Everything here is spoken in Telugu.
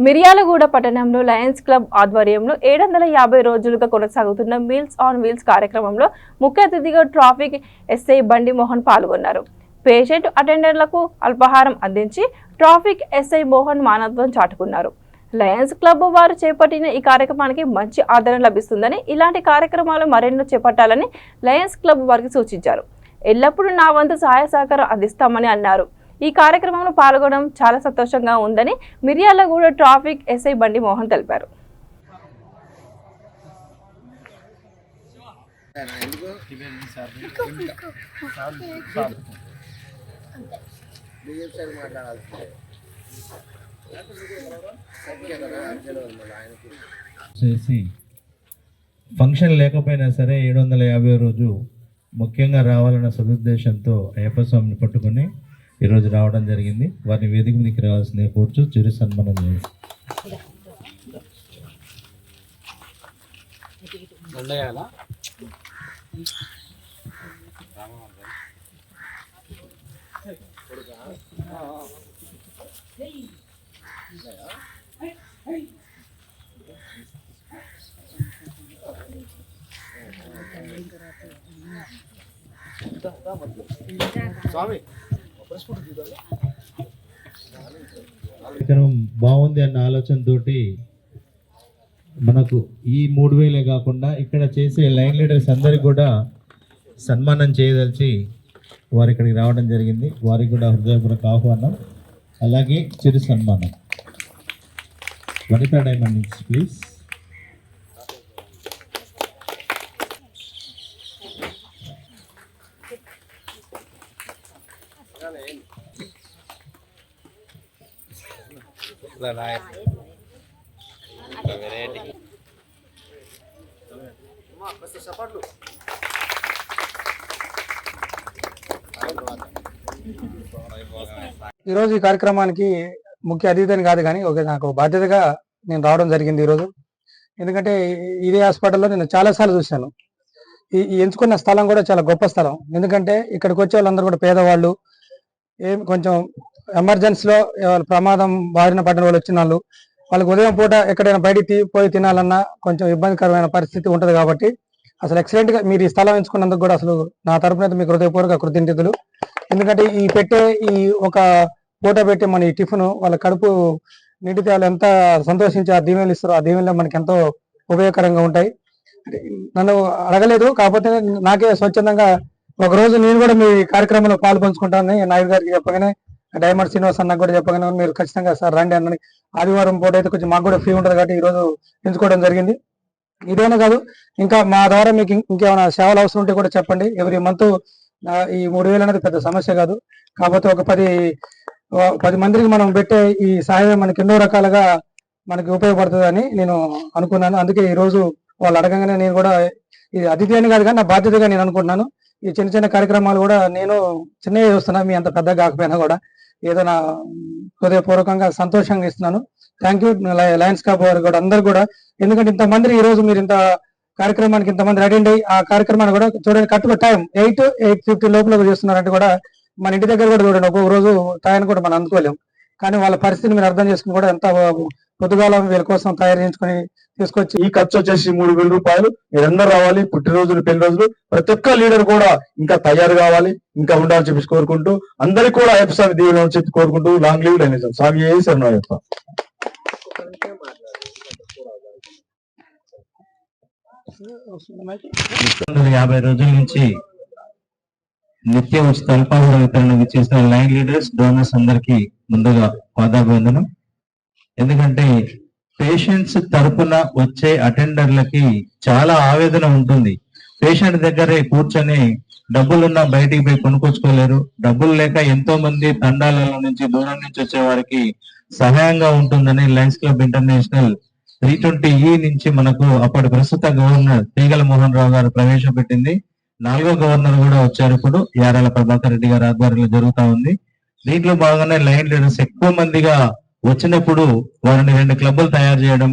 మిర్యాలగూడ పట్టణంలో లయన్స్ క్లబ్ ఆధ్వర్యంలో 750 రోజులుగా కొనసాగుతున్న మీల్స్ ఆన్ వీల్స్ కార్యక్రమంలో ముఖ్య అతిథిగా ట్రాఫిక్ ఎస్ఐ బండి మోహన్ పాల్గొన్నారు. పేషెంట్ అటెండర్లకు అల్పాహారం అందించి ట్రాఫిక్ ఎస్ఐ మోహన్ మానవత్వం చాటుకున్నారు. లయన్స్ క్లబ్ వారు చేపట్టిన ఈ కార్యక్రమానికి మంచి ఆదరణ లభిస్తుందని, ఇలాంటి కార్యక్రమాలు మరెన్నో చేపట్టాలని లయన్స్ క్లబ్ వారికి సూచించారు. ఎల్లప్పుడూ నా వంతు సహాయ సహకారం అందిస్తామని అన్నారు. ఈ కార్యక్రమంలో పాల్గొనడం చాలా సంతోషంగా ఉందని మిర్యాలగూడ ట్రాఫిక్ ఎస్ఐ బండి మోహన్ తెలిపారు. ఫంక్షన్ లేకపోయినా సరే 750 రోజు ముఖ్యంగా రావాలన్న సదుద్దేశంతో అయ్యప్ప స్వామిని పట్టుకొని ఈరోజు రావడం జరిగింది. వారిని వేదిక మీదకి రావాల్సిందే కోర్చు చిరు సన్మానం చేయాలి. కార్యక్రమం బాగుంది అన్న ఆలోచనతోటి మనకు ఈ 3000 కాకుండా ఇక్కడ చేసే లైన్ లీడర్స్ అందరికి కూడా సన్మానం చేయదలిచి వారు ఇక్కడికి రావడం జరిగింది. వారికి కూడా హృదయపూర్వక ఆహ్వానం, అలాగే చిరు సన్మానం. వనితా డైమండ్ నుంచి ప్లీజ్. ఈరోజు ఈ కార్యక్రమానికి ముఖ్య అతిథిని కాదు కానీ నాకు బాధ్యతగా నేను రావడం జరిగింది ఈరోజు. ఎందుకంటే ఇదే హాస్పిటల్లో నేను చాలాసార్లు చూశాను. ఈ ఎంచుకున్న స్థలం కూడా చాలా గొప్ప స్థలం. ఎందుకంటే ఇక్కడికి వచ్చే వాళ్ళందరూ కూడా పేదవాళ్ళు, కొంచెం ఎమర్జెన్సీలో ప్రమాదం బారిన పడిన వాళ్ళు వచ్చిన వాళ్ళు, వాళ్ళకి ఉదయం పూట ఎక్కడైనా బయటికి పోయి తినాలన్నా కొంచెం ఇబ్బందికరమైన పరిస్థితి ఉంటుంది. కాబట్టి అసలు ఎక్సలెంట్గా మీరు ఈ స్థలం ఎంచుకున్నందుకు కూడా అసలు నా తరపున మీకు హృదయపూర్వక కృతజ్ఞతలు. ఎందుకంటే ఈ ఒక పూట పెట్టి మన ఈ టిఫిన్ వాళ్ళ కడుపు నిండితే వాళ్ళు ఎంత సంతోషించి ఆ దీవెనలు ఇస్తారో, ఆ దీవెనలు మనకి ఎంతో ఉపయోగకరంగా ఉంటాయి. నన్ను అడగలేదు, కాకపోతే నాకే స్వచ్ఛందంగా ఒకరోజు నేను కూడా మీ కార్యక్రమంలో పాల్పంచుకుంటానని నాయుడు గారికి చెప్పగానే, డైమండ్ శ్రీనివాస్ అన్నకు కూడా చెప్పగానే మీరు ఖచ్చితంగా సార్ రండి అన్నని. ఆదివారం పూట అయితే కొంచెం మాకు కూడా ఫ్రీ ఉంటుంది కాబట్టి ఈరోజు ఎంచుకోవడం జరిగింది. ఇదేనా కాదు, ఇంకా మా ద్వారా మీకు ఇంకేమైనా సేవలు అవసరం ఉంటే కూడా చెప్పండి. ఎవ్రీ మంత్ ఈ 3000 అనేది పెద్ద సమస్య కాదు. కాకపోతే ఒక 10 మందికి మనం పెట్టే ఈ సహాయం మనకి ఎన్నో రకాలుగా మనకి ఉపయోగపడుతుంది అని నేను అనుకున్నాను. అందుకే ఈ రోజు వాళ్ళు అడగగానే నేను కూడా ఇది అతిథి అని కాదు కానీ నా బాధ్యతగా నేను అనుకుంటున్నాను. ఈ చిన్న చిన్న కార్యక్రమాలు కూడా నేను చిన్నగా చూస్తున్నా, మీ అంత పెద్దగా కాకపోయినా కూడా ఏదో నా హృదయపూర్వకంగా సంతోషంగా ఇస్తున్నాను. థ్యాంక్ యూ లయన్స్ క్లబ్ వారు కూడా అందరు కూడా. ఎందుకంటే ఇంతమంది ఈ రోజు మీరు ఇంత కార్యక్రమానికి ఇంతమంది అటెండ్ అయ్యి ఆ కార్యక్రమాన్ని కూడా చూడండి, కరెక్ట్గా టైం 8:50 లోపల చేస్తున్నారంటే కూడా మన ఇంటి దగ్గర కూడా చూడండి, ఒక్కొక్క రోజు టైం కూడా మనం అందుకోలేము. కానీ వాళ్ళ పరిస్థితిని మీరు అర్థం చేసుకుని కూడా ఎంత పొద్దుగాల వీళ్ళ కోసం తయారు చేసుకుని తీసుకొచ్చి ఈ ఖర్చు వచ్చేసి 3000 రూపాయలు. మీరందరూ రావాలి. పుట్టినరోజులు, పెళ్లి రోజులు ప్రతి ఒక్క లీడర్ కూడా ఇంకా తయారు కావాలి, ఇంకా ఉండాలని చెప్పేసి కోరుకుంటూ అందరికి కూడా అయ్యప్ప స్వామి దీవెన చెప్పి కోరుకుంటూ లాంగ్ లీవ్ లైన్ స్వామి చేశారు అయ్యప్ప. 50 రోజుల నుంచి నిత్య ఉచిత అల్పాహార వితరణ చేసిన లైన్ లీడర్స్, డోనర్స్ అందరికి ముందుగా పాదాభివందనం. ఎందుకంటే పేషెంట్స్ తరపున వచ్చే అటెండర్లకి చాలా ఆవేదన ఉంటుంది. పేషెంట్ దగ్గరే కూర్చొని డబ్బులున్నా బయటికి పోయి కొనుక్కొచ్చుకోలేరు. డబ్బులు లేక ఎంతో మంది తండాలలో నుంచి దూరం నుంచి వచ్చే వారికి సహాయంగా ఉంటుందని లయన్స్ క్లబ్ ఇంటర్నేషనల్ 320E నుంచి మనకు అప్పటి ప్రస్తుత గవర్నర్ తీగల మోహన్ రావు గారు ప్రవేశపెట్టింది. 4వ గవర్నర్ కూడా వచ్చారు. ఇప్పుడు యారాల ప్రభాకర్ రెడ్డి గారి ఆధ్వర్యంలో జరుగుతా ఉంది. దీంట్లో భాగంగానే లైన్ లీడర్స్ ఎక్కువ మందిగా వచ్చినప్పుడు వారిని 2 క్లబ్బులు తయారు చేయడం,